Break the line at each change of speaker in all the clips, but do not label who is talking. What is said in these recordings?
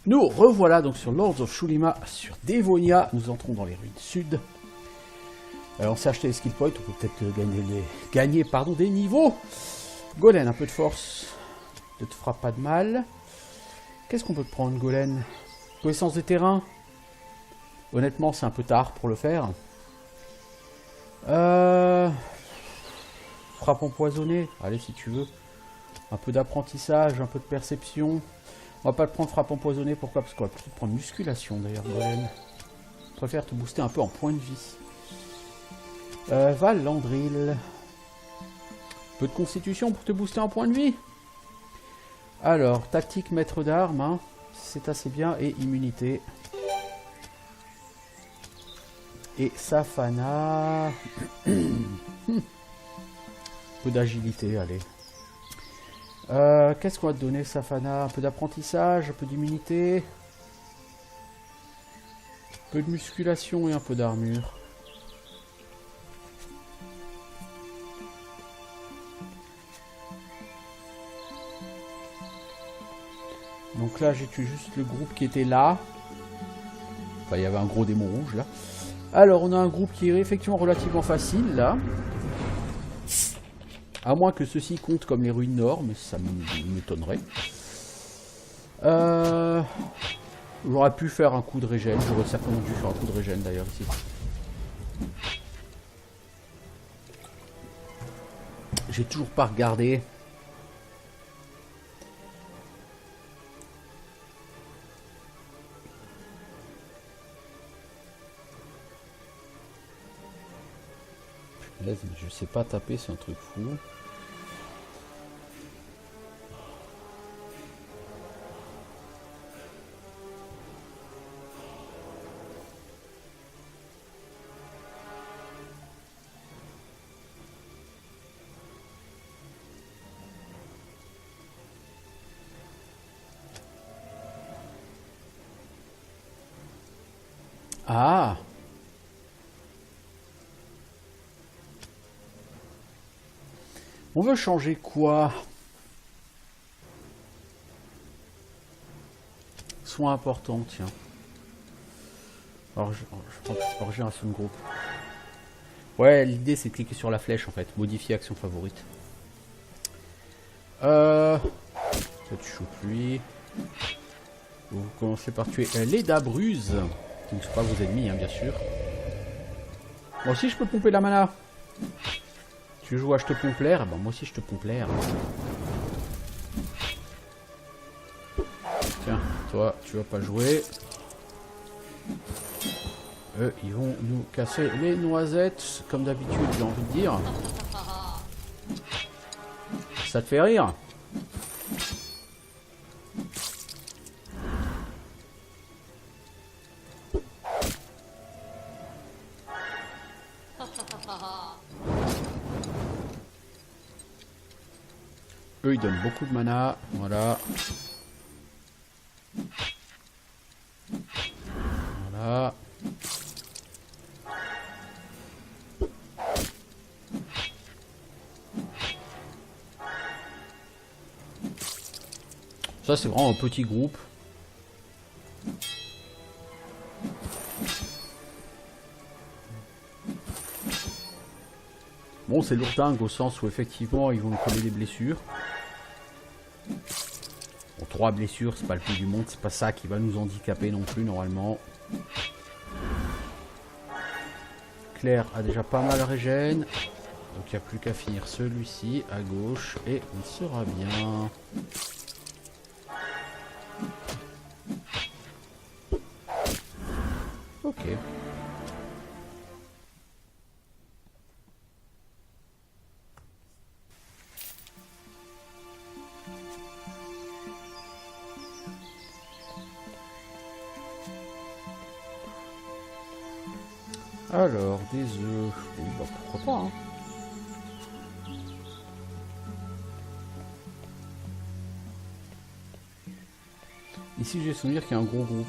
Nous revoilà donc sur Lords of Shulima, sur Devonia. Nous entrons dans les ruines sud. On s'est acheté les skill points, on peut peut-être gagner des niveaux. Golem, un peu de force ne te fera pas de mal. Qu'est-ce qu'on peut prendre, Golem? Connaissance des terrains. Honnêtement, c'est un peu tard pour le faire. Frappe empoisonnée, allez si tu veux. Un peu d'apprentissage, un peu de perception. On va pas te prendre frappe empoisonnée, pourquoi? Parce qu'on va plutôt prendre musculation d'ailleurs, Golem. Je préfère te booster un peu en points de vie. Valandril. Peu de constitution pour te booster en points de vie. Alors, tactique maître d'armes, hein, c'est assez bien, et immunité. Et Safana. Peu d'agilité, allez. Qu'est-ce qu'on va te donner, Safana? Un peu d'apprentissage, un peu d'immunité. Un peu de musculation et un peu d'armure. Donc là, j'ai tué juste le groupe qui était là. Enfin, il y avait un gros démon rouge, là. Alors, on a un groupe qui est effectivement relativement facile, là. À moins que ceci compte comme les ruines nord, mais ça m'étonnerait. J'aurais pu faire un coup de régène. J'aurais certainement dû faire un coup de régène, d'ailleurs, ici. J'ai toujours pas regardé. Je sais pas taper, c'est un truc fou. Ah! On veut changer quoi? Soin important, tiens. Alors, je pense que c'est pas régénération de groupe. Ouais, l'idée c'est de cliquer sur la flèche en fait. Modifier action favorite. Ça tu chopes lui. Vous commencez par tuer les Dabruzes, qui ne sont pas vos ennemis, hein, bien sûr. Moi aussi je peux pomper la mana. Tu joues à je te pompe l'air, ben moi aussi je te pompe l'air. Tiens, toi tu vas pas jouer. Eux ils vont nous casser les noisettes, comme d'habitude j'ai envie de dire. Ça te fait rire? Eux ils donnent beaucoup de mana, voilà. Voilà. Ça c'est vraiment un petit groupe. Bon, c'est lourdingue au sens où effectivement ils vont nous coller des blessures. Bon, 3 blessures, c'est pas le plus du monde, c'est pas ça qui va nous handicaper non plus normalement. Claire a déjà pas mal régène. Donc il n'y a plus qu'à finir celui-ci à gauche et on sera bien. Ok. Alors, des œufs. Oui, bah pourquoi pas, hein. Ici, j'ai souvenir qu'il y a un gros groupe.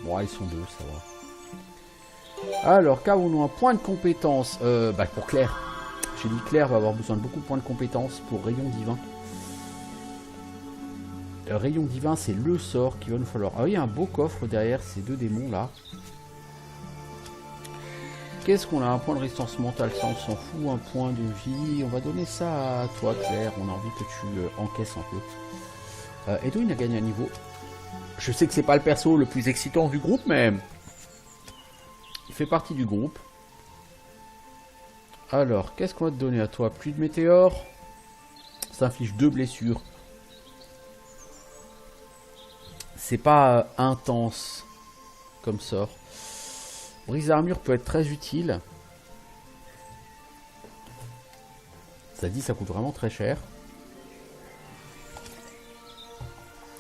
Bon, ils sont deux, ça va. Alors, qu'avons-nous un point de compétence? Bah, pour Claire. J'ai dit Claire va avoir besoin de beaucoup de points de compétence pour rayon divin. Rayon divin, c'est le sort qu'il va nous falloir. Ah oui, il y a un beau coffre derrière ces deux démons là. Qu'est-ce qu'on a? Un point de résistance mentale, ça on s'en fout. Un point de vie, on va donner ça à toi Claire. On a envie que tu encaisses un peu. Edwin a gagné un niveau. Je sais que c'est pas le perso le plus excitant du groupe, mais il fait partie du groupe. Alors, qu'est-ce qu'on va te donner à toi? Plus de météores. Ça inflige 2 blessures. C'est pas intense comme sort. Brise armure peut être très utile. Ça dit, ça coûte vraiment très cher.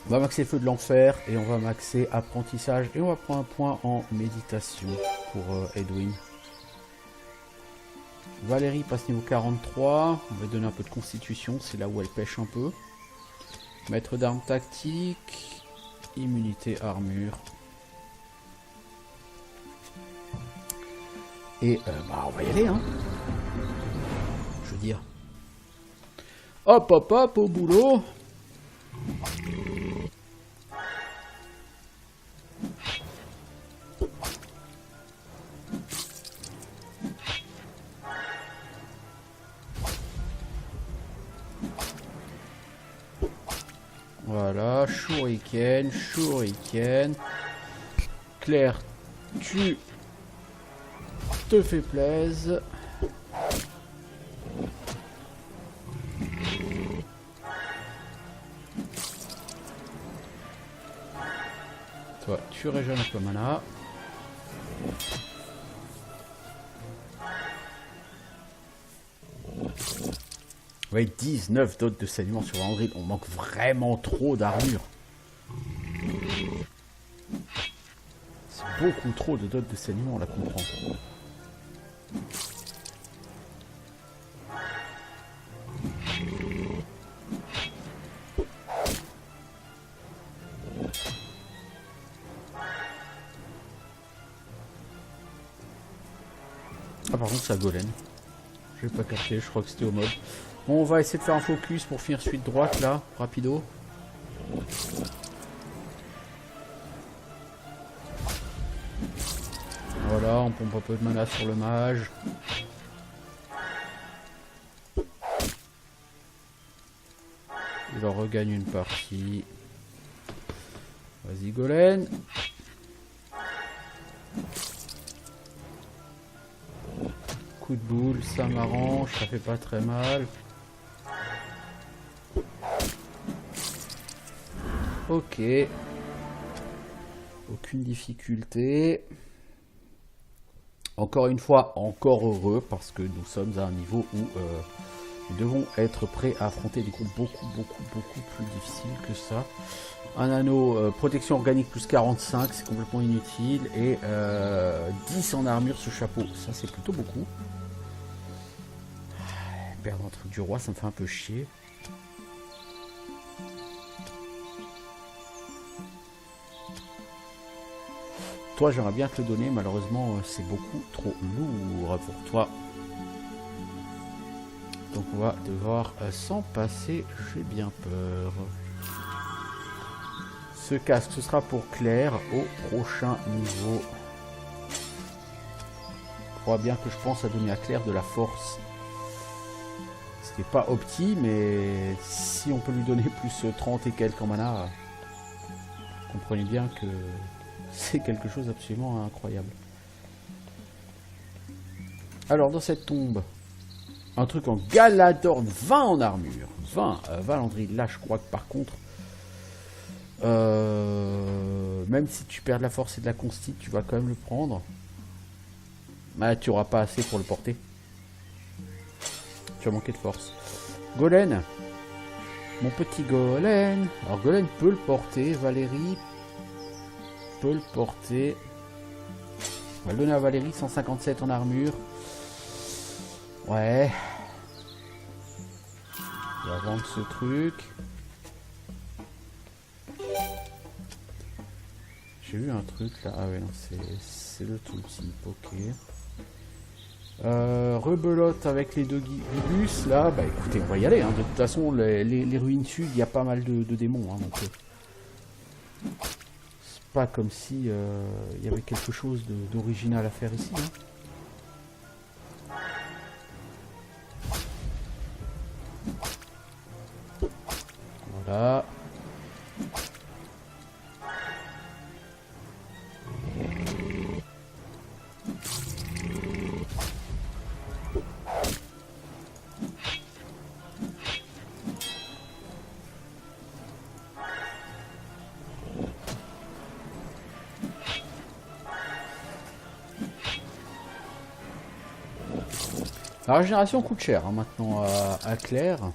On va maxer feu de l'enfer et on va maxer apprentissage. Et on va prendre un point en méditation pour Edwin. Valérie passe niveau 43. On va lui donner un peu de constitution. C'est là où elle pêche un peu. Maître d'armes tactique. Immunité armure. Et on va y aller, hein. Je veux dire. Hop, hop, hop, au boulot. Voilà, shuriken, shuriken. Claire, tu te fais plaisir. Toi, tu régènes un peu mana. Ouais, 19 dots de saignement sur Andril. On manque vraiment trop d'armure. C'est beaucoup trop de dots de saignement, on la comprend. Ah, par contre, c'est à Golem. Je vais pas capter, je crois que c'était au mode. Bon, on va essayer de faire un focus pour finir suite droite là, rapido. Voilà, on pompe un peu de mana sur le mage. Il en regagne une partie. Vas-y, Golem. Coup de boule, ça m'arrange, ça fait pas très mal. Ok. Aucune difficulté. Encore une fois, encore heureux, parce que nous sommes à un niveau où nous devons être prêts à affronter des groupes beaucoup plus difficiles que ça. Un anneau, protection organique plus 45, c'est complètement inutile. Et 10 en armure ce chapeau, ça c'est plutôt beaucoup. Perdre un truc du roi, ça me fait un peu chier. Toi, j'aimerais bien te le donner, malheureusement, c'est beaucoup trop lourd pour toi. Donc on va devoir s'en passer, j'ai bien peur. Ce casque, ce sera pour Claire au prochain niveau. Je crois bien que je pense à donner à Claire de la force. C'était pas opti, mais si on peut lui donner plus 30 et quelques en mana, comprenez bien que c'est quelque chose d'absolument incroyable. Alors, dans cette tombe, un truc en Galadorn, 20 en armure. 20, Valandry. Là, je crois que par contre, même si tu perds de la force et de la consti, tu vas quand même le prendre. Mais tu n'auras pas assez pour le porter. Tu vas manquer de force. Golem. Mon petit Golem. Alors, Golem peut le porter. Valérie peut le porter. On va le donner à Valérie, 157 en armure. Ouais. On va vendre ce truc. J'ai vu un truc là. Ah ouais, non, c'est le tout type. Ok. Rebelote avec les deux Gibus. Là, bah écoutez, on va y aller. Hein. De toute façon, les ruines sud, il y a pas mal de démons. Hein, donc, c'est pas comme si il y avait quelque chose d'original à faire ici. Hein. Voilà. La régénération coûte cher hein, maintenant à Claire.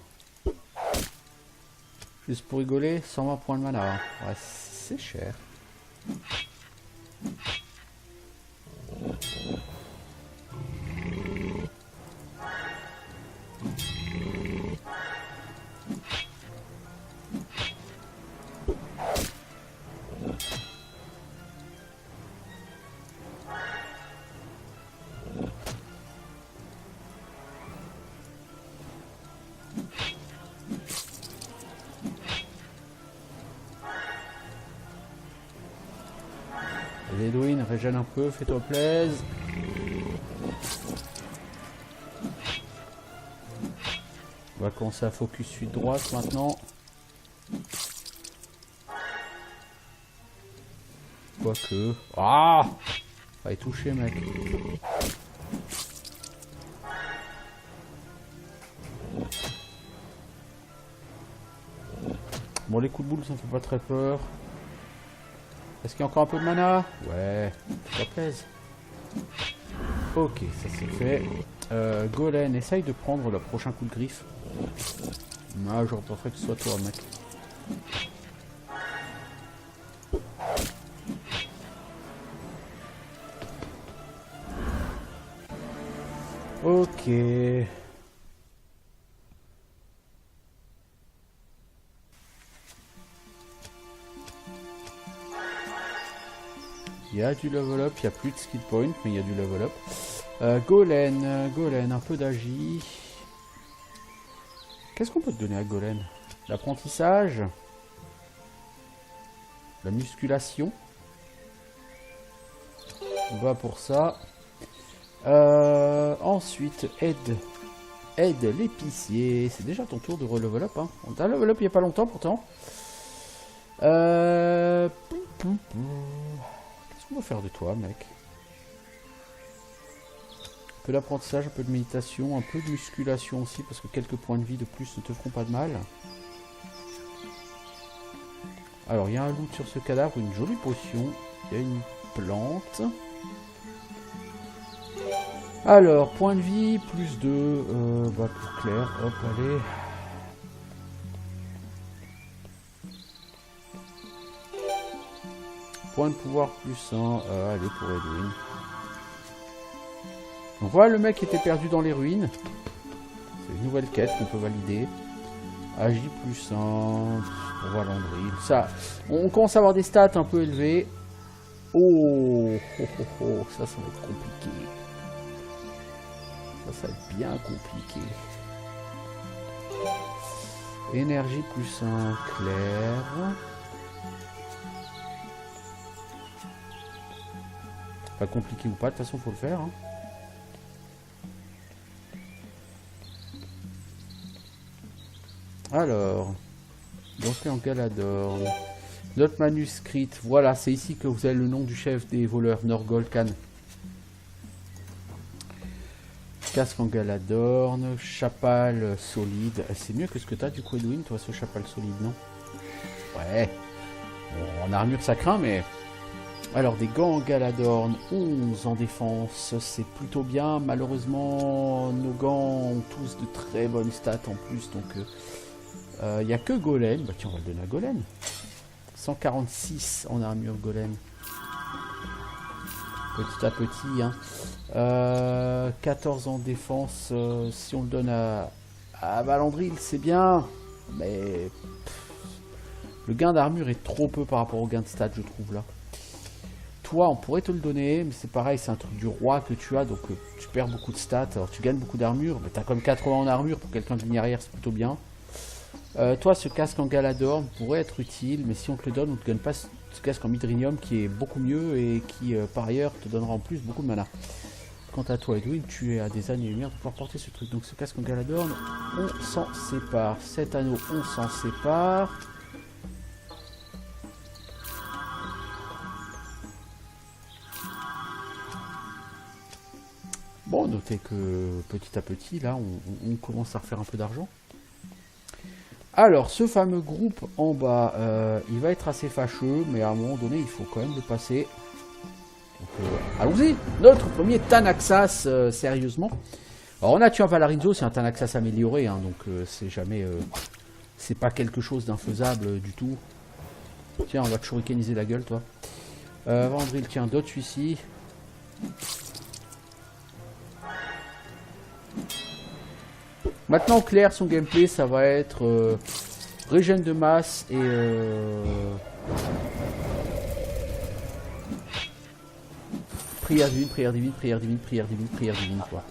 Juste pour rigoler, 120 points de mana. Ouais, c'est cher. Edwin, régène un peu, fais-toi plaisir. On va commencer à focus sud-droite maintenant. Quoique... Ah, fallait toucher, mec. Bon, les coups de boule, ça me fait pas très peur. Est-ce qu'il y a encore un peu de mana? Ouais, ça plaise. Ok, ça c'est fait. Golem, essaye de prendre le prochain coup de griffe. Ah, j'aurais préféré que ce soit toi, mec. Ok. Il y a du level up, il n'y a plus de skill point, mais il y a du level up. Golem, un peu d'agi. Qu'est-ce qu'on peut te donner à Golem? L'apprentissage. La musculation. On va pour ça. Ensuite, aide l'épicier. C'est déjà ton tour de re-level up. Hein. On t'a level up il n'y a pas longtemps pourtant. Qu'est-ce qu'on va faire de toi, mec? Un peu d'apprentissage, un peu de méditation, un peu de musculation aussi, parce que quelques points de vie de plus ne te feront pas de mal. Alors, il y a un loot sur ce cadavre, une jolie potion. Il y a une plante. Alors, point de vie, plus 2. Bah, pour Claire, hop, allez. Point de pouvoir, plus 1. Allez, pour Edwin. Donc voilà, le mec était perdu dans les ruines. C'est une nouvelle quête qu'on peut valider. Agi plus 1. Pour Valandril. Ça, on commence à avoir des stats un peu élevées. Oh, ça va être compliqué. Ça va être bien compliqué. Énergie plus 1, Claire. Pas compliqué ou pas, de toute façon, faut le faire. Hein. Alors, donc en Galadorn. Notre manuscrite, voilà, c'est ici que vous avez le nom du chef des voleurs, Norgolkan. Casque en Galadorn, chapal solide. C'est mieux que ce que tu as du coup, Edwin, toi, ce chapal solide, non? Ouais. Bon, en armure, ça craint, mais... Alors, des gants en Galadorn, 11 en défense, c'est plutôt bien. Malheureusement, nos gants ont tous de très bonnes stats en plus, donc... Il n'y a que Golem. Bah tiens, on va le donner à Golem. 146 en armure Golem. Petit à petit, hein. 14 en défense. Si on le donne à Valandril, c'est bien. Mais le gain d'armure est trop peu par rapport au gain de stats, je trouve là. toi, on pourrait te le donner, mais c'est pareil, c'est un truc du roi que tu as, donc tu perds beaucoup de stats. Alors tu gagnes beaucoup d'armure, mais tu as comme 80 en armure pour quelqu'un de ligne arrière, c'est plutôt bien. Toi, ce casque en Galadorn pourrait être utile, mais si on te le donne, on te gagne pas ce casque en Midrinium qui est beaucoup mieux et qui, par ailleurs, te donnera en plus beaucoup de mana. Quant à toi, Edwin, tu es à des années-lumière de pouvoir porter ce truc. Donc ce casque en Galadorn, on s'en sépare. 7 anneaux, on s'en sépare. Bon, notez que petit à petit, là, on commence à refaire un peu d'argent. Alors, ce fameux groupe en bas, il va être assez fâcheux, mais à un moment donné, il faut quand même le passer. Donc, allons-y. Notre premier Tanaxas, sérieusement. Alors, on a tué un Valarinzo, c'est un Tanaxas amélioré, hein, donc c'est jamais... c'est pas quelque chose d'infaisable du tout. Tiens, on va te shurikeniser la gueule, toi. Vandril, tiens, d'autres celui-ci. Maintenant, clair, son gameplay, ça va être régène de masse et prière divine, prière divine, prière divine, prière divine, prière divine, quoi.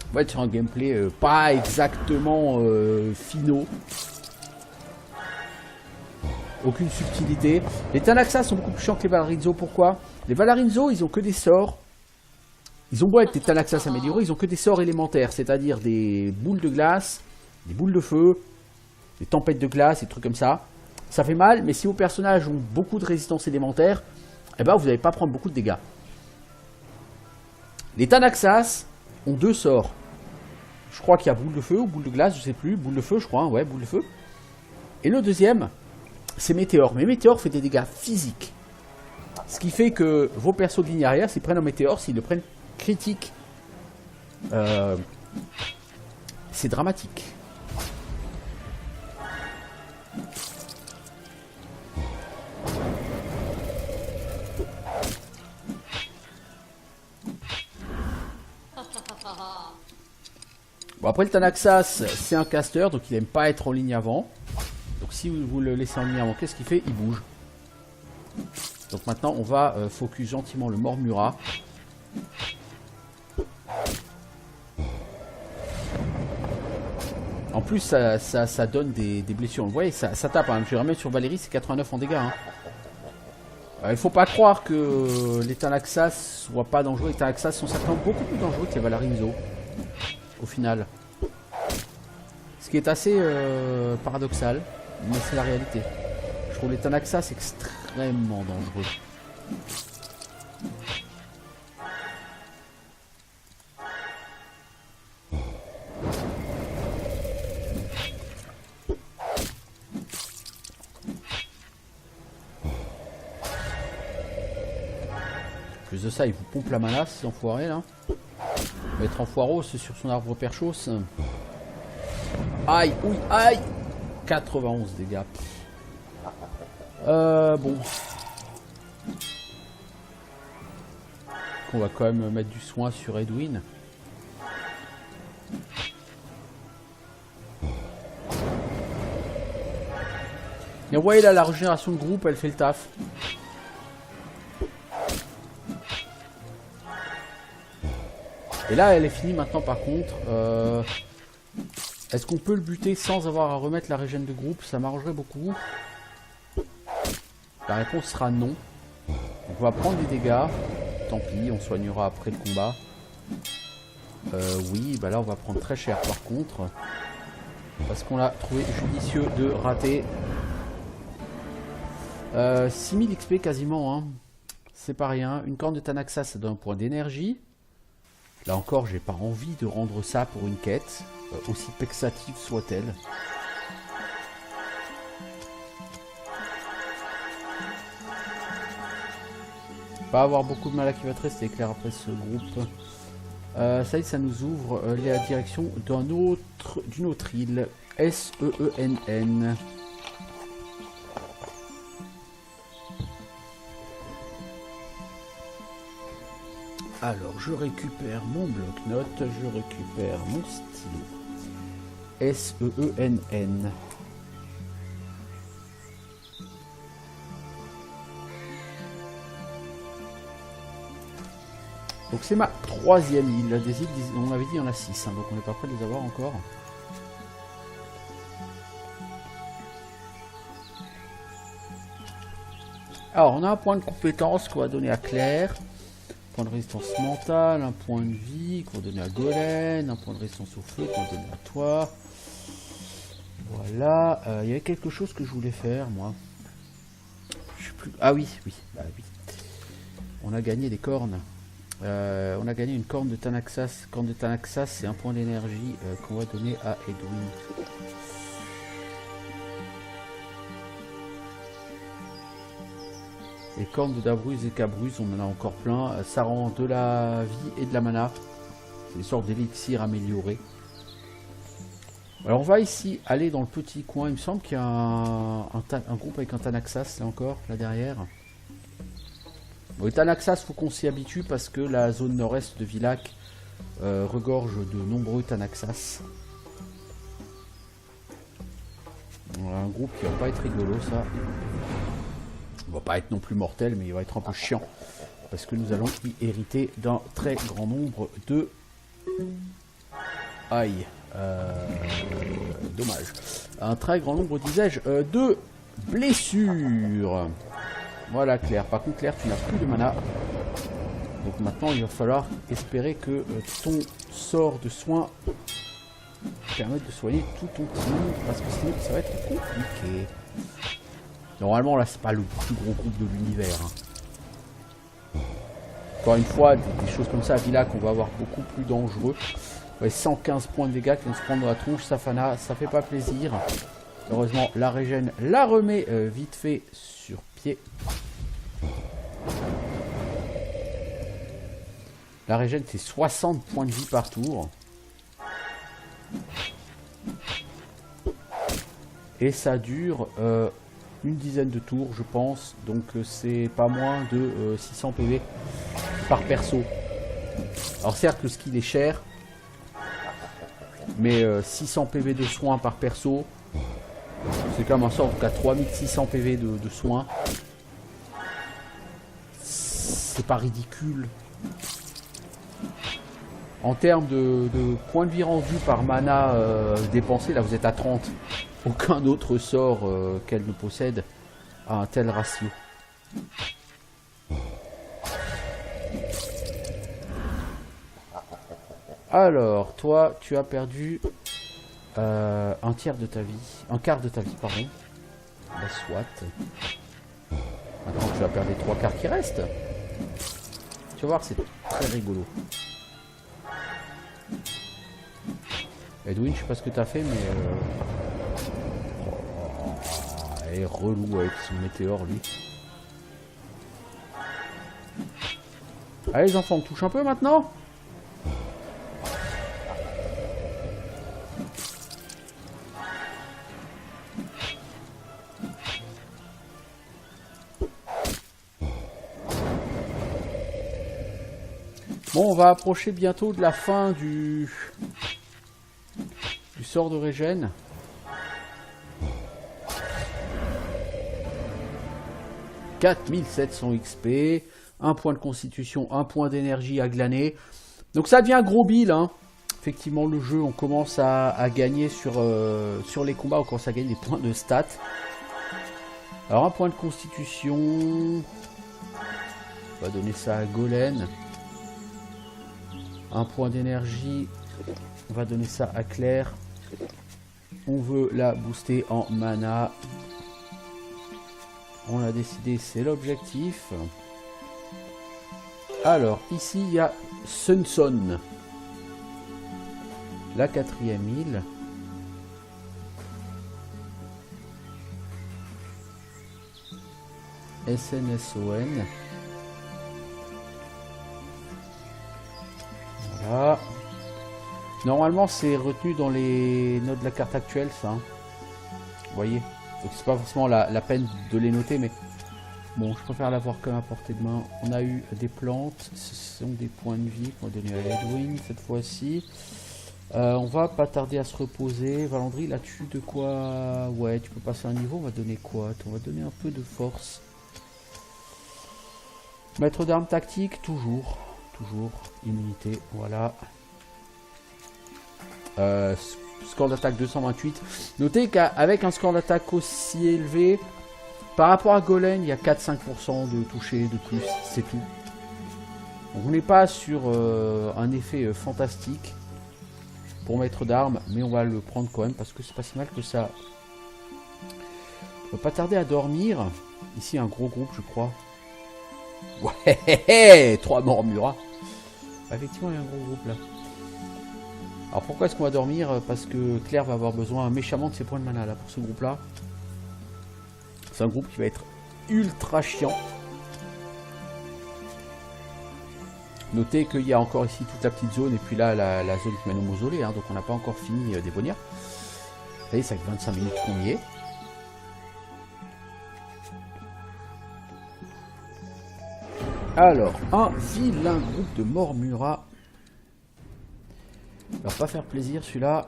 On va être sur un gameplay pas exactement finaux. Aucune subtilité. Les Tanaxas sont beaucoup plus chiants que les Valarinzo. Pourquoi? Les Valarinzo, ils ont que des sorts. Ils ont beau être des Tanaxas améliorés, ils ont que des sorts élémentaires, c'est-à-dire des boules de glace, des boules de feu, des tempêtes de glace, des trucs comme ça. Ça fait mal, mais si vos personnages ont beaucoup de résistance élémentaire, eh ben vous n'allez pas prendre beaucoup de dégâts. Les Tanaxas ont 2 sorts. Je crois qu'il y a boule de feu ou boule de glace, je sais plus. Boule de feu, je crois, hein, ouais, boule de feu. Et le deuxième, c'est météore. Mais météore fait des dégâts physiques. Ce qui fait que vos persos de ligne arrière, s'ils prennent un météore, s'ils le prennent critique, c'est dramatique. Bon, après le Tanaxas, c'est un caster, donc il n'aime pas être en ligne avant. Donc si vous le laissez en ligne avant, qu'est-ce qu'il fait? Il bouge. Donc maintenant, on va focus gentiment le Mormura. En plus, ça donne des blessures. Vous voyez, ça tape. Hein. Je vais remettre sur Valérie, c'est 89 en dégâts. Hein. Il faut pas croire que les Tanaxas soient pas dangereux. Les Tanaxas sont certainement beaucoup plus dangereux que les Valarinzo. Au final. Ce qui est assez paradoxal, mais c'est la réalité. Je trouve les Tanaxas extrêmement dangereux. Plus de ça, il vous pompe la mana, ces enfoirés là. On va être en foireau, c'est sur son arbre perchos. Aïe, oui, aïe. 91 dégâts. Bon. On va quand même mettre du soin sur Edwin. Et vous voyez là, la régénération de groupe, elle fait le taf. Et là, elle est finie maintenant par contre. Est-ce qu'on peut le buter sans avoir à remettre la régène de groupe? Ça m'arrangerait beaucoup. La réponse sera non. Donc on va prendre des dégâts. Tant pis, on soignera après le combat. Oui, bah là on va prendre très cher par contre. Parce qu'on l'a trouvé judicieux de rater. 6000 XP quasiment, hein. C'est pas rien. Une corne de Tanaxas, ça donne un point d'énergie. Là encore, j'ai pas envie de rendre ça pour une quête, aussi vexative soit-elle. Pas avoir beaucoup de mal qui va te rester clair après ce groupe. Ça y est, ça nous ouvre la direction d'une autre île. S-E-E-N-N. Alors, je récupère mon bloc-notes, je récupère mon stylo. S-E-E-N-N. Donc c'est ma 3e île. Des îles, on avait dit il y en a 6, hein, donc on n'est pas prêt de les avoir encore. Alors on a un point de compétence qu'on va donner à Claire. Un point de résistance mentale, un point de vie qu'on va donner à Golem, un point de résistance au feu qu'on va donner à toi. Voilà, il y avait quelque chose que je voulais faire moi. Je sais plus. Ah oui, bah oui. On a gagné des cornes. On a gagné une corne de Thanaxas. Corne de Thanaxas, c'est un point d'énergie qu'on va donner à Edwin. Les cornes de Dabruz et Cabruz, on en a encore plein. Ça rend de la vie et de la mana. C'est des sortes d'élixir améliorés. Alors on va ici aller dans le petit coin. Il me semble qu'il y a un groupe avec un Thanaxas là encore, là derrière. Bon, le Thanaxas, il faut qu'on s'y habitue parce que la zone nord-est de Villach regorge de nombreux Thanaxas. Voilà, un groupe qui va pas être rigolo ça. Il va pas être non plus mortel, mais il va être un peu chiant. Parce que nous allons y hériter d'un très grand nombre de... Aïe. Dommage. Un très grand nombre, disais-je, de blessures. Voilà Claire. Par contre Claire, tu n'as plus de mana. Donc maintenant il va falloir espérer que ton sort de soin permette de soigner tout ton team. Parce que sinon ça va être compliqué. Normalement là c'est pas le plus gros groupe de l'univers. Hein. Encore une fois, des choses comme ça à Villach on va avoir beaucoup plus dangereux. Ouais, 115 points de dégâts qui vont se prendre dans la tronche, Safana, ça fait pas plaisir. Heureusement la régène la remet vite fait sur pied. La régène c'est 60 points de vie par tour. Et ça dure une dizaine de tours je pense. Donc c'est pas moins de 600 PV par perso. Alors certes le skill est cher. Mais 600 PV de soins par perso. C'est quand même un sort qu'à 3600 PV de soins. C'est pas ridicule. En termes de points de vie rendus par mana dépensé, là vous êtes à 30. Aucun autre sort qu'elle ne possède a un tel ratio. Alors, toi, tu as perdu un tiers de ta vie. Un quart de ta vie, pardon. Bah, soit. Maintenant, tu vas perdre les 3 quarts qui restent. Tu vas voir, c'est très rigolo. Edwin, je sais pas ce que tu as fait, mais... elle est relou avec son météore, lui. Allez, les enfants, on touche un peu maintenant. Bon, on va approcher bientôt de la fin du sort de régène. « 4700 XP, un point de constitution, un point d'énergie à glaner. » Donc ça devient un gros bill, hein. Effectivement, le jeu, on commence à gagner sur les combats, on commence à gagner des points de stats. Alors un point de constitution, on va donner ça à Golem. Un point d'énergie, on va donner ça à Claire. On veut la booster en mana. On a décidé, c'est l'objectif. Alors, ici, il y a Sunson. La 4e île. SNSON. Voilà. Normalement, c'est retenu dans les notes de la carte actuelle, ça. Hein. Vous voyez. Donc, c'est pas forcément la peine de les noter, mais bon, je préfère l'avoir comme à portée de main. On a eu des plantes. Ce sont des points de vie qu'on va donner à Edwin cette fois-ci. On va pas tarder à se reposer. Valandry, là-dessus, de quoi? Ouais, tu peux passer un niveau. On va donner quoi? On va donner un peu de force. Maître d'armes tactique, toujours. toujours. Immunité, voilà. Score d'attaque 228. Notez qu'avec un score d'attaque aussi élevé, par rapport à Golem, il y a 4-5% de toucher de plus, c'est tout. Donc on n'est pas sur un effet fantastique pour maître d'armes, mais on va le prendre quand même parce que c'est pas si mal que ça. On va pas tarder à dormir. Ici un gros groupe je crois. Ouais, 3 Mormura. Effectivement il y a un gros groupe là. Alors pourquoi est-ce qu'on va dormir? Parce que Claire va avoir besoin méchamment de ses points de mana là pour ce groupe là. C'est un groupe qui va être ultra chiant. Notez qu'il y a encore ici toute la petite zone et puis là la zone qui mène au mausolée, hein, donc on n'a pas encore fini d'Evonia. Vous voyez, ça fait 25 minutes qu'on y est. Alors, un vilain groupe de Mormura. Il va pas faire plaisir celui-là.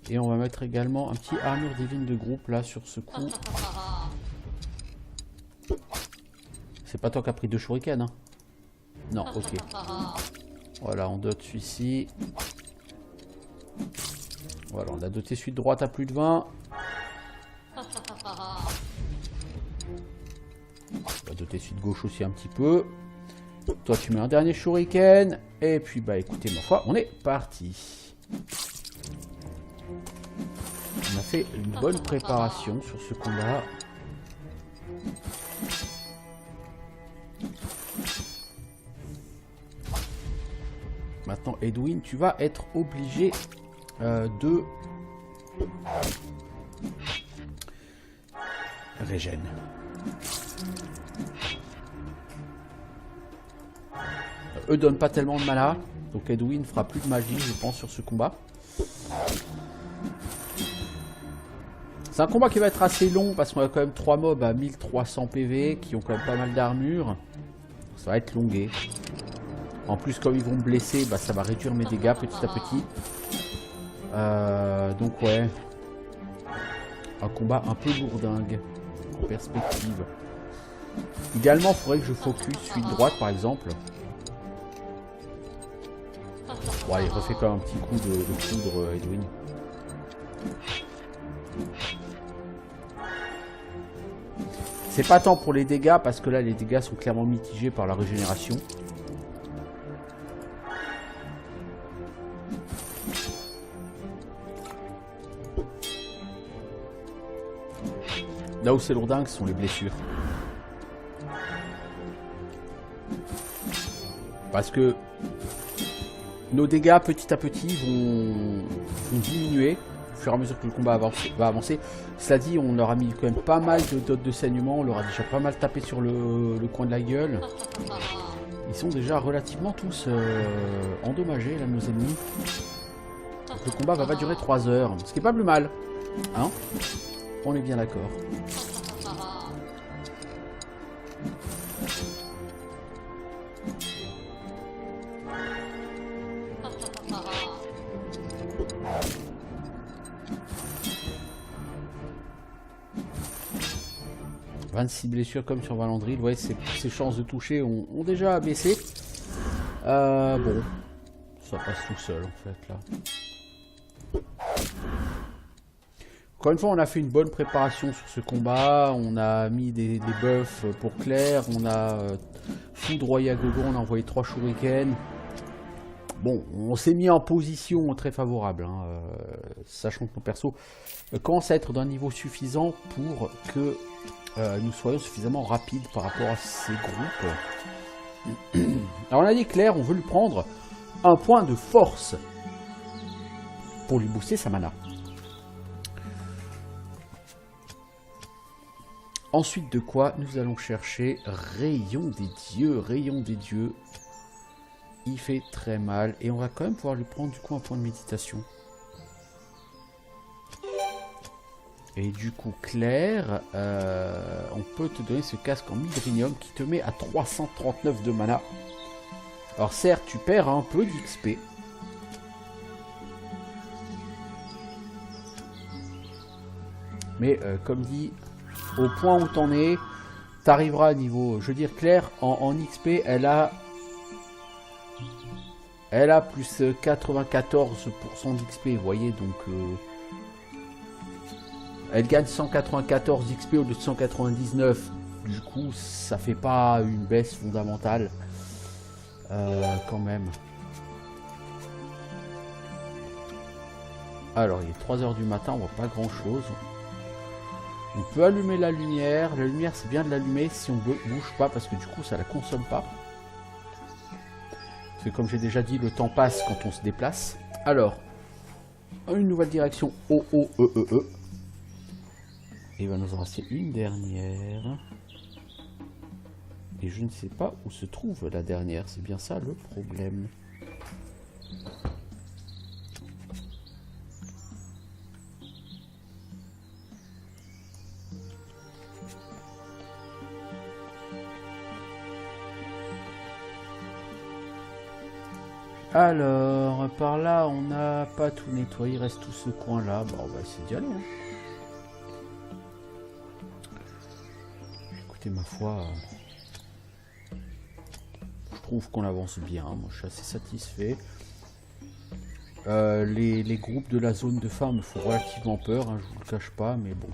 Et on va mettre également un petit armure divine de groupe là sur ce coup. C'est pas toi qui as pris 2 shurikens, hein? Non, ok. Voilà, on dote celui-ci. Voilà, on a doté celui de droite à plus de 20. On va doter celui de gauche aussi un petit peu. Toi tu mets un dernier shuriken. Et puis bah écoutez ma foi, on est parti. On a fait une bonne préparation sur ce combat. Maintenant Edwin, tu vas être obligé de régène. Eux donnent pas tellement de mana, donc Edwin fera plus de magie je pense sur ce combat. C'est un combat qui va être assez long parce qu'on a quand même 3 mobs à 1300 PV qui ont quand même pas mal d'armure. Ça va être longué. En plus comme ils vont me blesser, bah, ça va réduire mes dégâts petit à petit. Donc ouais. Un combat un peu lourdingue en perspective. Idéalement il faudrait que je focus celui de droite par exemple. Bon allez, refais quand même un petit coup de foudre Edwin. C'est pas tant pour les dégâts parce que là les dégâts sont clairement mitigés par la régénération. Là où c'est lourdingue, ce sont les blessures. Parce que nos dégâts petit à petit vont diminuer au fur et à mesure que le combat va avancer. Cela dit, on leur a mis quand même pas mal de dots de saignement, on leur a déjà pas mal tapé sur le coin de la gueule. Ils sont déjà relativement tous endommagés là, nos ennemis. Donc, le combat va pas durer 3 heures, ce qui est pas plus mal. Hein? On est bien d'accord. « 26 blessures comme sur Valandril. » Ouais, ses chances de toucher ont déjà baissé. Bon, ça passe tout seul en fait là. Encore une fois, on a fait une bonne préparation sur ce combat. On a mis des buffs pour Claire. On a foudroyé à gogo. On a envoyé 3 shurikens. Bon, on s'est mis en position très favorable. Hein, sachant que nos persos commencent à être d'un niveau suffisant pour que nous soyons suffisamment rapides par rapport à ces groupes. Alors on a dit Claire, on veut lui prendre un point de force pour lui booster sa mana. Ensuite de quoi nous allons chercher Rayon des Dieux. Rayon des Dieux, il fait très mal. Et on va quand même pouvoir lui prendre du coup un point de méditation. Et du coup Claire, on peut te donner ce casque en Midrinium qui te met à 339 de mana. Alors certes tu perds un peu d'XP. Mais comme dit, au point où t'en es, t'arriveras à niveau... Je veux dire, Claire, en XP, elle a plus 94% d'XP, vous voyez, donc... elle gagne 194 XP au lieu de 199. Du coup, ça fait pas une baisse fondamentale. Quand même. Alors, il est 3 h du matin, on voit pas grand chose. On peut allumer la lumière. La lumière, c'est bien de l'allumer si on ne bouge pas, parce que du coup, ça la consomme pas. Parce que comme j'ai déjà dit, le temps passe quand on se déplace. Alors, une nouvelle direction. O-O-E-E-E. Et il va nous en rester une dernière. Et je ne sais pas où se trouve la dernière. C'est bien ça le problème. Alors, par là, on n'a pas tout nettoyé. Il reste tout ce coin-là. Bon, on va essayer d'y aller. Hein. Écoutez, ma foi... je trouve qu'on avance bien. Moi, je suis assez satisfait. Les groupes de la zone de fin me font relativement peur. Hein, je vous le cache pas, mais bon.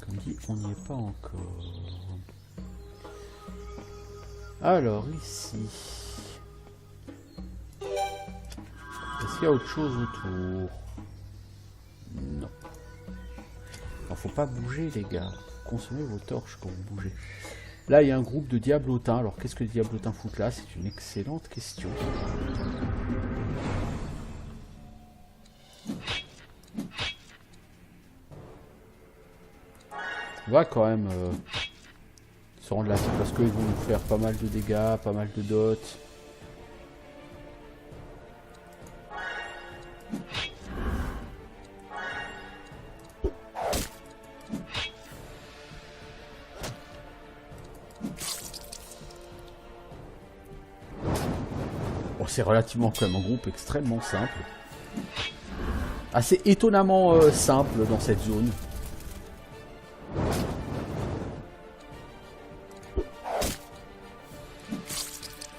Comme dit, on n'y est pas encore. Alors, ici... est-ce qu'il y a autre chose autour? Non. Alors, faut pas bouger, les gars. Consommez vos torches quand vous bougez. Là, il y a un groupe de diablotins. Alors, qu'est-ce que les diablotins foutent là? C'est une excellente question. On va quand même se rendre là, parce qu'ils vont nous faire pas mal de dégâts, pas mal de dots. Bon, c'est relativement quand même un groupe extrêmement simple. Assez étonnamment simple dans cette zone.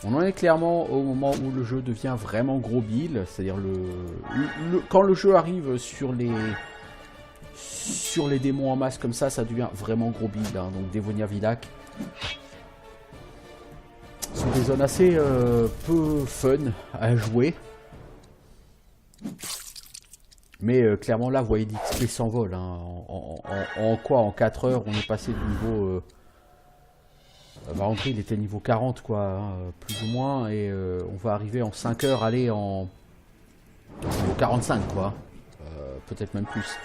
On en est clairement au moment où le jeu devient vraiment gros bill, c'est-à-dire quand le jeu arrive sur les démons en masse comme ça devient vraiment gros build. Hein. Donc Dévonia Village sont des zones assez peu fun à jouer. Mais clairement là, vous voyez, l'XP s'envole. Hein. En quoi? En 4 heures, on est passé du niveau... par contre, il était niveau 40, quoi, hein, plus ou moins. Et on va arriver en 5 heures, aller en niveau 45, quoi. Peut-être même plus.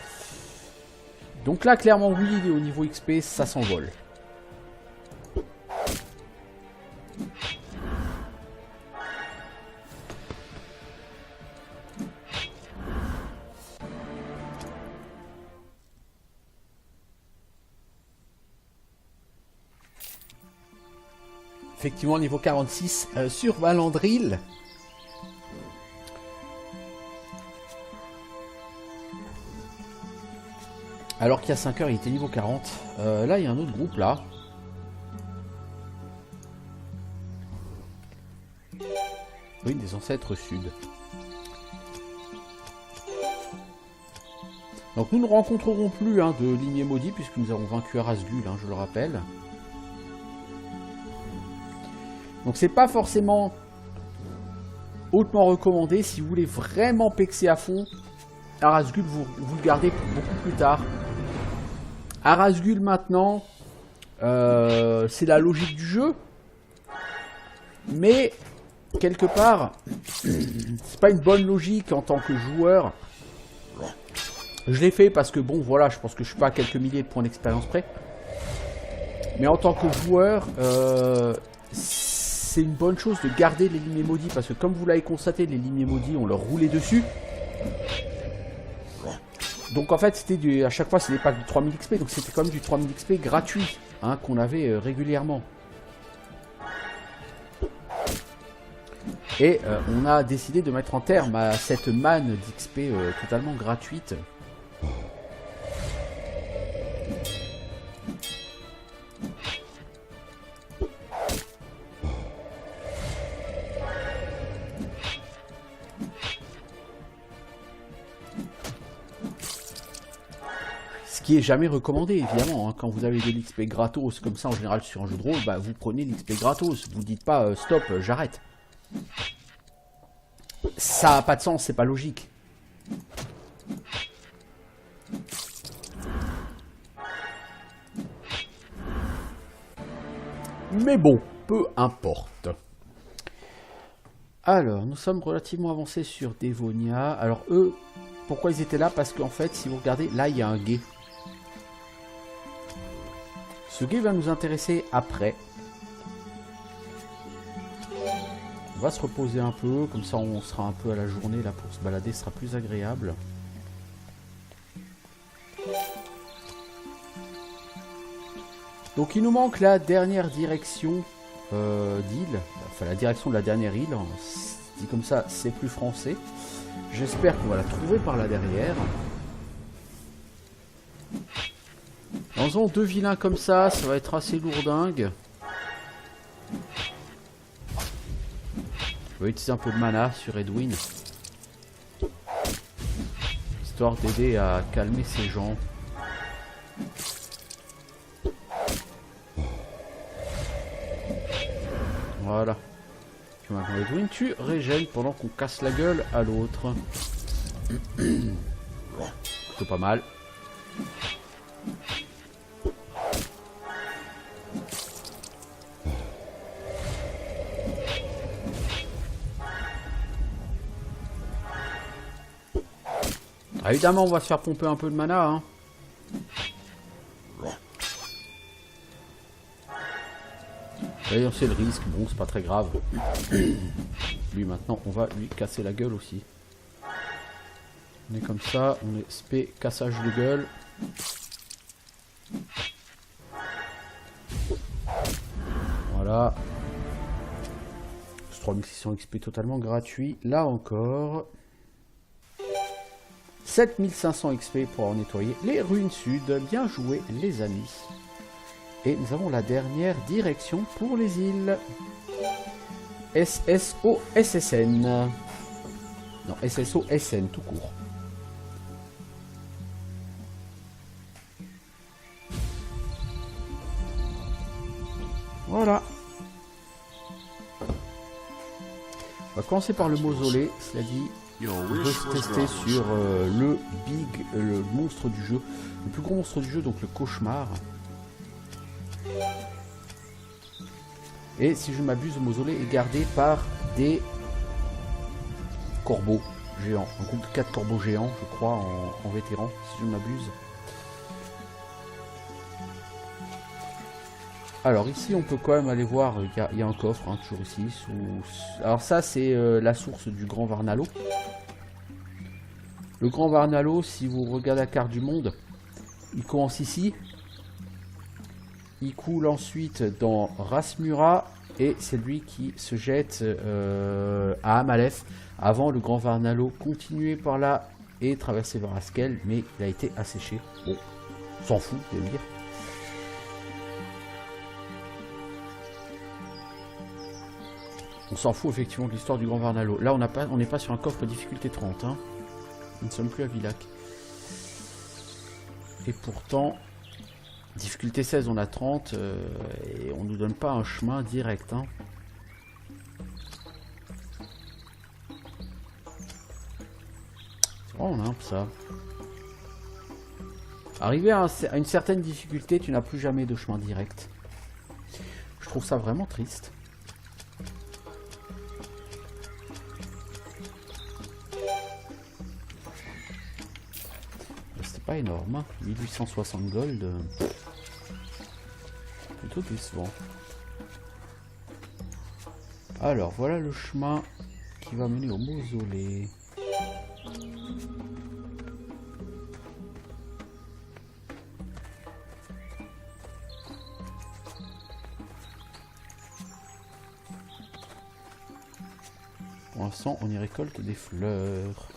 Donc là, clairement, oui, au niveau XP, ça s'envole. Effectivement, niveau 46 sur Valandril. Alors qu'il y a 5 heures, il était niveau 40. Là, il y a un autre groupe, là. Oui, des ancêtres sud. Donc nous ne rencontrerons plus de limiers maudits, puisque nous avons vaincu Arasgul, je le rappelle. Donc c'est pas forcément hautement recommandé. Si vous voulez vraiment pexer à fond, Arasgul, vous le gardez pour beaucoup plus tard. Arasgul maintenant, c'est la logique du jeu. Mais, quelque part, c'est pas une bonne logique en tant que joueur. Je l'ai fait parce que, bon, voilà, je pense que je suis pas à quelques milliers de points d'expérience près. Mais en tant que joueur, c'est une bonne chose de garder les limiers maudits, parce que comme vous l'avez constaté, les limiers maudits, on leur roulait dessus. Donc en fait, c'était à chaque fois, c'était pas du 3000 XP, donc c'était comme du 3000 XP gratuit, qu'on avait régulièrement. Et on a décidé de mettre un terme à cette manne d'XP totalement gratuite. Ce qui est jamais recommandé, évidemment, hein. Quand vous avez de l'XP gratos comme ça en général sur un jeu de rôle, bah, vous prenez l'XP gratos. Vous dites pas stop, j'arrête. Ça n'a pas de sens, c'est pas logique. Mais bon, peu importe. Alors, nous sommes relativement avancés sur Dévonia. Alors eux, pourquoi ils étaient là? Parce qu'en fait, si vous regardez, là il y a un guet. Ce guet va nous intéresser après. On va se reposer un peu, comme ça on sera un peu à la journée là pour se balader, ce sera plus agréable. Donc il nous manque la dernière direction d'île, enfin la direction de la dernière île, dit comme ça c'est plus français. J'espère qu'on va la trouver par là derrière. En faisant 2 vilains comme ça va être assez lourdingue. Je vais utiliser un peu de mana sur Edwin. Histoire d'aider à calmer ces gens. Voilà. Puis maintenant Edwin, tu régènes pendant qu'on casse la gueule à l'autre. Plutôt pas mal. Ah, évidemment, on va se faire pomper un peu de mana. Hein. D'ailleurs, c'est le risque. Bon, c'est pas très grave. Lui, maintenant, on va lui casser la gueule aussi. On est comme ça. On est spé cassage de gueule. Voilà. Ce 3600 XP totalement gratuit. Là encore. 7500 XP pour avoir nettoyé les ruines sud. Bien joué les amis. Et nous avons la dernière direction pour les îles. SSO-SSN. Non, SSO-SN tout court. Voilà. On va commencer par le mausolée, cela dit. On peut se tester sur le monstre du jeu, le plus gros monstre du jeu, donc le cauchemar. Et si je ne m'abuse, le mausolée est gardé par des corbeaux géants, un groupe de 4 corbeaux géants, je crois, en vétéran, si je ne m'abuse. Alors ici, on peut quand même aller voir, il y a un coffre, hein, toujours ici. Alors ça, c'est la source du Grand Varnalo. Le Grand Varnalo, si vous regardez la carte du monde, il commence ici. Il coule ensuite dans Rasmura et c'est lui qui se jette à Amalef avant le Grand Varnalo continuer par là et traverser vers Askel, mais il a été asséché. Bon, on s'en fout, je vais dire. On s'en fout effectivement de l'histoire du Grand Varnalo. Là, on n'est pas sur un coffre difficulté 30. Hein. Nous ne sommes plus à Villac. Et pourtant, difficulté 16, on a 30. Et on nous donne pas un chemin direct. Hein. C'est vraiment nimp ça. Arrivé à une certaine difficulté, tu n'as plus jamais de chemin direct. Je trouve ça vraiment triste. Pas énorme, hein. 1860 gold, plutôt décevant. Alors voilà le chemin qui va mener au mausolée. Pour l'instant, on y récolte des fleurs.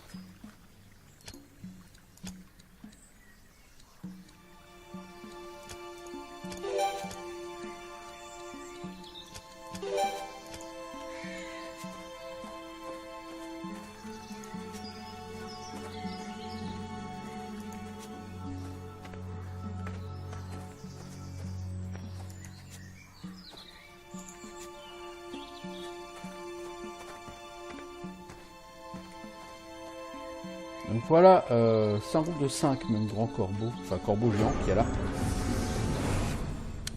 Donc voilà, c'est un groupe de 5 même grands corbeaux, enfin corbeaux géants qu'il y a là.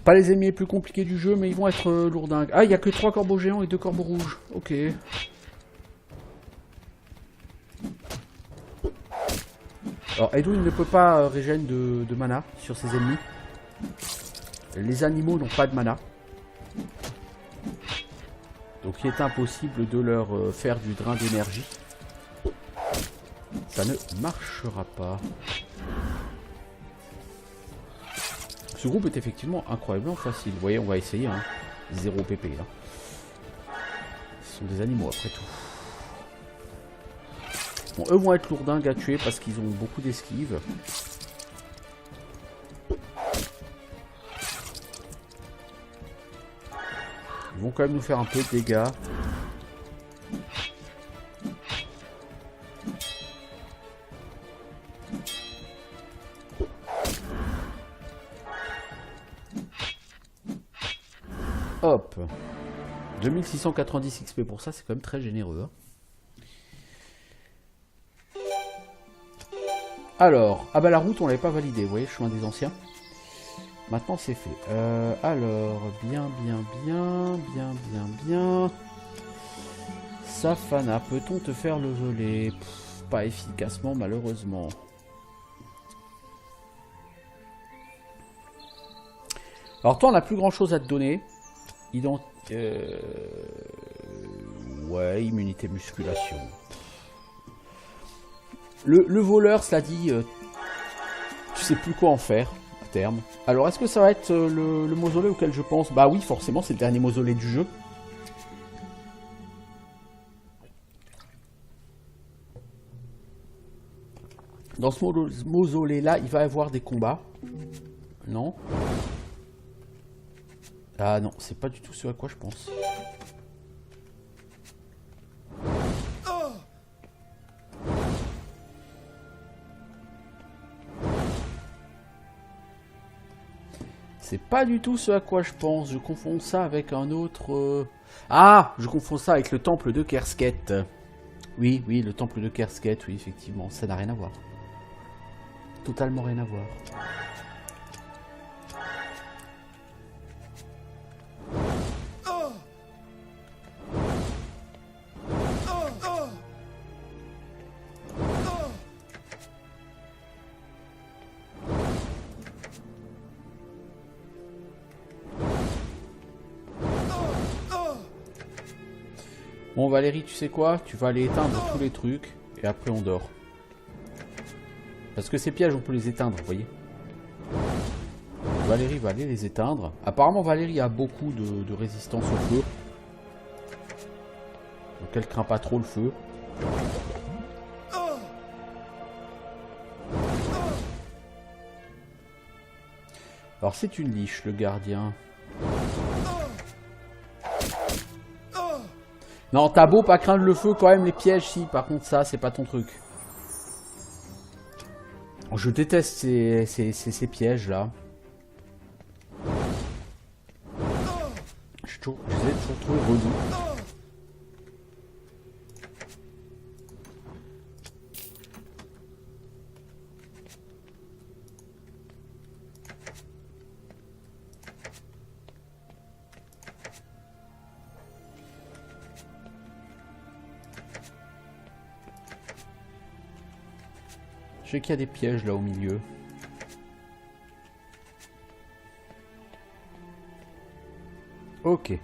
Pas les ennemis les plus compliqués du jeu, mais ils vont être lourdingues. Ah, il n'y a que 3 corbeaux géants et 2 corbeaux rouges. Ok. Alors Edwin ne peut pas régénérer de mana sur ses ennemis. Les animaux n'ont pas de mana. Donc il est impossible de leur faire du drain d'énergie. Ça ne marchera pas. Ce groupe est effectivement incroyablement facile. Vous voyez, on va essayer. Hein. 0 PP. Là. Ce sont des animaux après tout. Bon, eux vont être lourdingues à tuer parce qu'ils ont beaucoup d'esquives. Ils vont quand même nous faire un peu de dégâts. Hop. 2690 XP pour ça, c'est quand même très généreux. Hein. Alors, ah bah la route on l'avait pas validée, vous voyez, chemin des anciens. Maintenant c'est fait. Alors, bien. Safana, peut-on te faire le voler? Pas efficacement malheureusement. Alors toi on n'a plus grand chose à te donner. Ouais, immunité musculation. Le voleur, cela dit, tu sais plus quoi en faire à terme. Alors, est-ce que ça va être le mausolée auquel je pense? Bah oui, forcément, c'est le dernier mausolée du jeu. Dans ce mausolée-là, il va y avoir des combats. Non? Ah non, c'est pas du tout ce à quoi je pense. C'est pas du tout ce à quoi je pense. Je confonds ça avec un autre... Ah, je confonds ça avec le temple de Kersket. Oui, le temple de Kersket, oui, effectivement. Ça n'a rien à voir. Totalement rien à voir. Bon Valérie, tu sais quoi? Tu vas aller éteindre tous les trucs et après on dort. Parce que ces pièges, on peut les éteindre, vous voyez. Valérie va aller les éteindre. Apparemment Valérie a beaucoup de résistance au feu. Donc elle craint pas trop le feu. Alors c'est une liche, le gardien. Non, t'as beau pas craindre le feu, quand même, les pièges, si. Par contre, ça, c'est pas ton truc. Je déteste ces pièges-là. Je les ai toujours trouvés relous. Je sais qu'il y a des pièges là au milieu. Ok.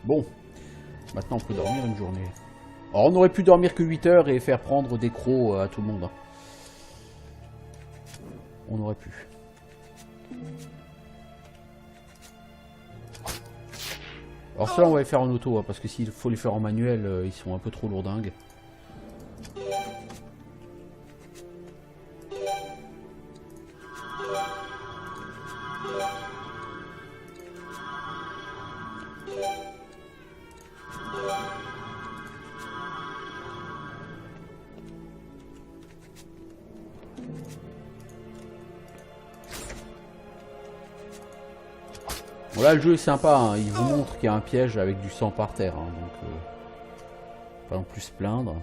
Bon. Maintenant on peut dormir une journée. Alors on aurait pu dormir que 8 heures et faire prendre des crocs à tout le monde. On aurait pu. Alors ceux-là on va les faire en auto, hein, parce que s'il faut les faire en manuel, ils sont un peu trop lourdingues. Bon là le jeu est sympa, hein. Il vous montre qu'il y a un piège avec du sang par terre, hein, donc pas non plus se plaindre.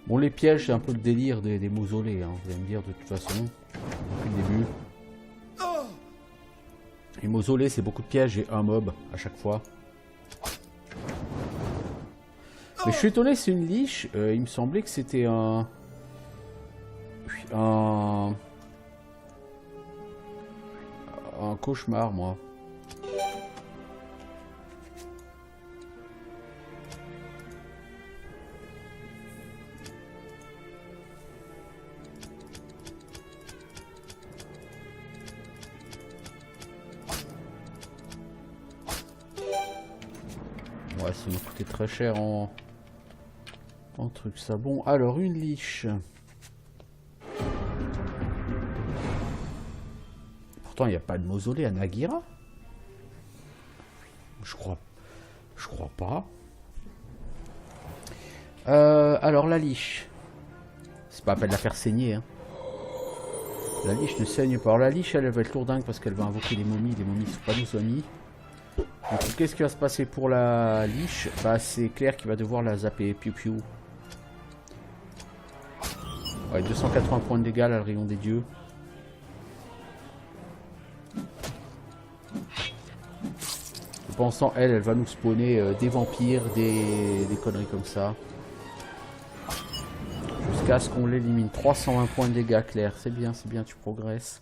Bon, les pièges, c'est un peu le délire des mausolées, hein, vous allez me dire de toute façon, depuis le début. Les mausolées, c'est beaucoup de pièges et un mob à chaque fois. Mais je suis étonné, c'est une liche. Il me semblait que c'était un cauchemar, moi. Ouais, ça m'a coûté très cher en truc ça. Bon, alors une liche. Pourtant, il n'y a pas de mausolée à Nagira. Je crois pas. Alors la liche. C'est pas à peine de la faire saigner, hein. La liche ne saigne pas. Alors la liche, elle va être lourdingue parce qu'elle va invoquer les momies. Les momies ne sont pas nos amis. Donc qu'est-ce qui va se passer pour la liche? Bah c'est Claire qui va devoir la zapper. Piu piu. Ouais, 280 points de dégâts là, le rayon des dieux. Pensant, elle va nous spawner des vampires, des conneries comme ça. Jusqu'à ce qu'on l'élimine. 320 points de dégâts, Claire. C'est bien, tu progresses.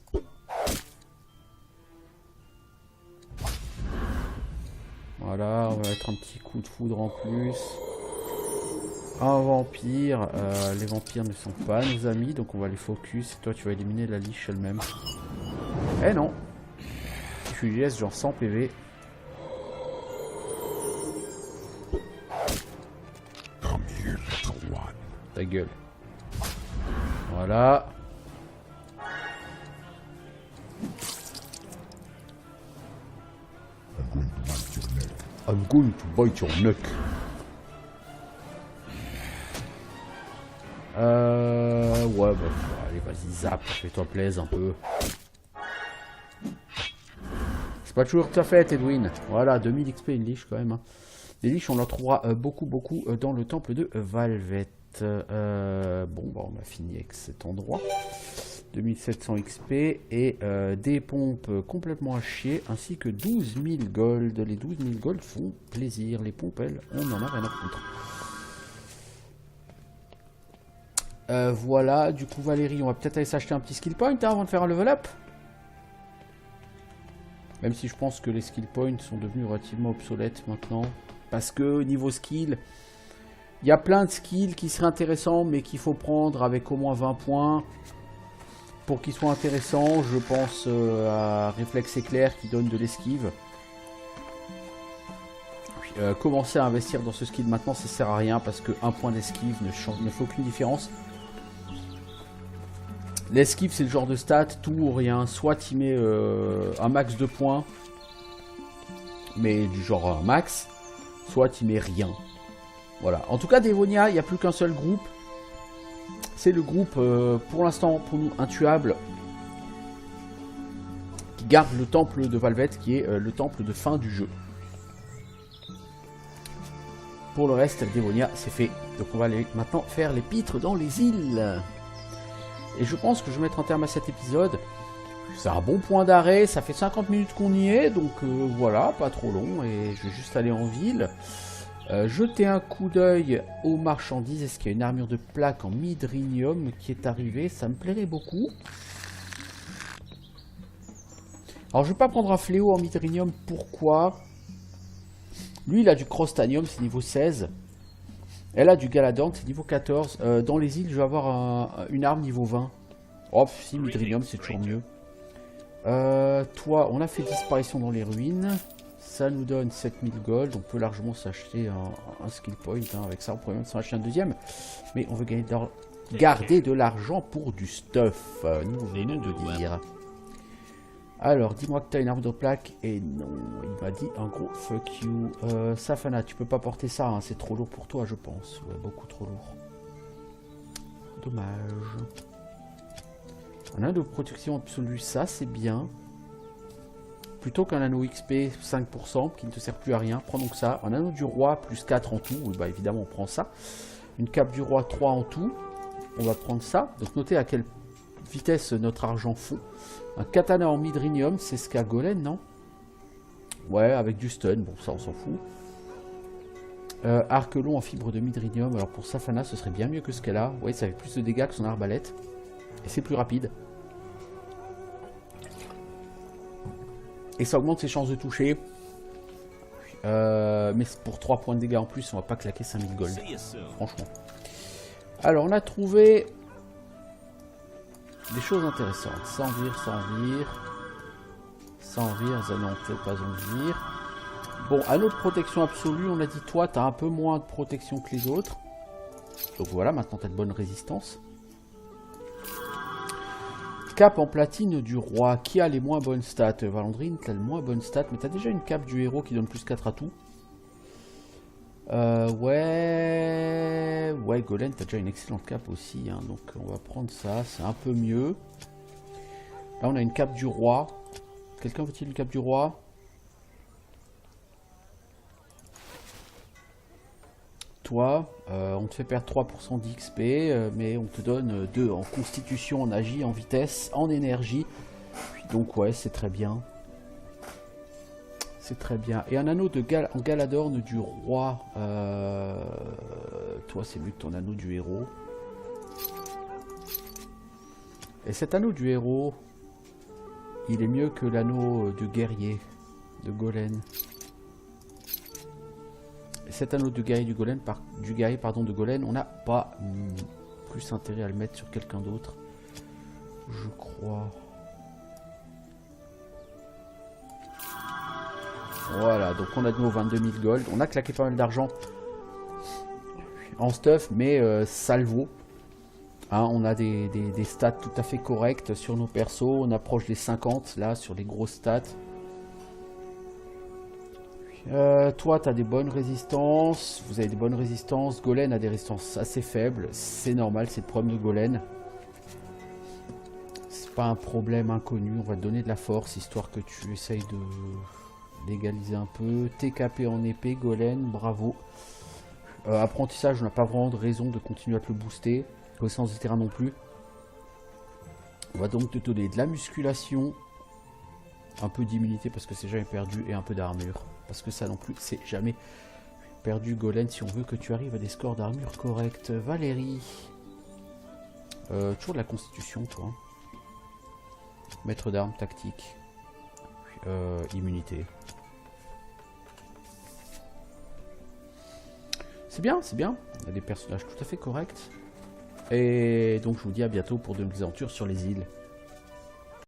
Voilà, on va mettre un petit coup de foudre en plus. Un vampire. Les vampires ne sont pas nos amis, donc on va les focus. Et toi, tu vas éliminer la liche elle-même. Eh non. Tu lui laisses genre 100 PV. Ta gueule. Voilà. I'm going to bite your neck. Ouais, bah, allez, vas-y, zap, fais-toi plaisir un peu. C'est pas toujours ta fête, Edwin. Voilà, 2000 XP, une liche quand même. Hein. Les liches, on en trouvera beaucoup dans le temple de Valvet. Bon, bah, on a fini avec cet endroit. 2700 XP et des pompes complètement à chier, ainsi que 12 000 gold. Les 12 000 gold font plaisir. Les pompes, elles, on en a rien à foutre. Voilà, du coup, Valérie, on va peut-être aller s'acheter un petit skill point hein, avant de faire un level up. Même si je pense que les skill points sont devenus relativement obsolètes maintenant. Parce que niveau skill, il y a plein de skills qui seraient intéressants, mais qu'il faut prendre avec au moins 20 points. Pour qu'ils soient intéressants, je pense à Réflexe éclair qui donne de l'esquive. Commencer à investir dans ce skill maintenant, ça sert à rien parce que un point d'esquive ne fait aucune différence. L'esquive, c'est le genre de stat, tout ou rien. Soit tu mets un max de points, mais du genre un max, soit tu mets rien. Voilà. En tout cas, Dévonia, il n'y a plus qu'un seul groupe. C'est le groupe, pour l'instant, pour nous, intuable, qui garde le temple de Valvet, qui est le temple de fin du jeu. Pour le reste, Dévonia, c'est fait. Donc on va aller maintenant faire les pitres dans les îles. Et je pense que je vais mettre un terme à cet épisode. C'est un bon point d'arrêt, ça fait 50 minutes qu'on y est, donc voilà, pas trop long, et je vais juste aller en ville. Jeter un coup d'œil aux marchandises. Est-ce qu'il y a une armure de plaque en midrinium qui est arrivée? Ça me plairait beaucoup. Alors je vais pas prendre un fléau en midrinium, pourquoi? Lui il a du crostanium, c'est niveau 16. Elle a du galadorn, c'est niveau 14. Dans les îles je vais avoir une arme niveau 20. Oh si, midrinium c'est toujours mieux. Toi, on a fait disparition dans les ruines. Ça nous donne 7000 gold. On peut largement s'acheter un skill point. Hein. Avec ça, on pourrait même s'en acheter un deuxième. Mais on veut garder de l'argent pour du stuff. Nous venons de dire. Alors, dis-moi que tu as une arme de plaque. Et non, il m'a dit un gros fuck you. Safana, tu peux pas porter ça. Hein. C'est trop lourd pour toi, je pense. Ouais, beaucoup trop lourd. Dommage. Un anneau de protection absolue, ça c'est bien. Plutôt qu'un anneau XP 5% qui ne te sert plus à rien, prends donc ça. Un anneau du roi plus 4 en tout, oui, bah évidemment on prend ça. Une cape du roi 3 en tout, on va prendre ça. Donc notez à quelle vitesse notre argent fond. Un katana en midrinium, c'est ce qu'a Golem, non? Ouais, avec du stun, bon ça on s'en fout. Arc long en fibre de midrinium, alors pour Safana ce serait bien mieux que ce qu'elle a. Ouais, ça fait plus de dégâts que son arbalète. Et c'est plus rapide. Et ça augmente ses chances de toucher. Mais pour 3 points de dégâts en plus, on va pas claquer 5000 gold. Franchement. Alors, on a trouvé des choses intéressantes. Sans vire, sans vire. Sans vire, non, peut-être pas en vire. Bon, anneau de protection absolue, on a dit toi, tu as un peu moins de protection que les autres. Donc voilà, maintenant tu as de bonnes résistances. Cape en platine du roi, qui a les moins bonnes stats? Valandrine, tu as le moins bonnes stats, mais tu as déjà une cape du héros qui donne plus 4 à tout. Ouais, Golem, tu as déjà une excellente cape aussi, hein, donc on va prendre ça, c'est un peu mieux. Là, on a une cape du roi. Quelqu'un veut-il une cape du roi? Toi, on te fait perdre 3% d'XP, mais on te donne 2 en constitution, en agi, en vitesse, en énergie. Donc ouais, c'est très bien. C'est très bien. Et un anneau de en galadorn du roi. Toi, c'est mieux que ton anneau du héros. Et cet anneau du héros, il est mieux que l'anneau de guerrier de Golem. Cet anneau de guerrier de Golem, on n'a pas plus intérêt à le mettre sur quelqu'un d'autre, je crois. Voilà, donc on a de nouveau 22 000 gold. On a claqué pas mal d'argent en stuff, mais ça le vaut. Hein, on a des stats tout à fait correctes sur nos persos. On approche des 50 là sur les grosses stats. Toi, tu as des bonnes résistances. Vous avez des bonnes résistances. Golem a des résistances assez faibles. C'est normal, c'est le problème de Golem. C'est pas un problème inconnu. On va te donner de la force, histoire que tu essayes de l'égaliser un peu. TKP en épée, Golem, bravo. Apprentissage, on n'a pas vraiment de raison de continuer à te le booster. Connaissance du terrain non plus. On va donc te donner de la musculation. Un peu d'immunité parce que c'est jamais perdu. Et un peu d'armure. Parce que ça non plus, c'est jamais perdu, Golem, si on veut que tu arrives à des scores d'armure corrects. Valérie. Toujours de la constitution, toi. Maître d'armes, tactique. Immunité. C'est bien, c'est bien. On a des personnages tout à fait corrects. Et donc je vous dis à bientôt pour de nouvelles aventures sur les îles.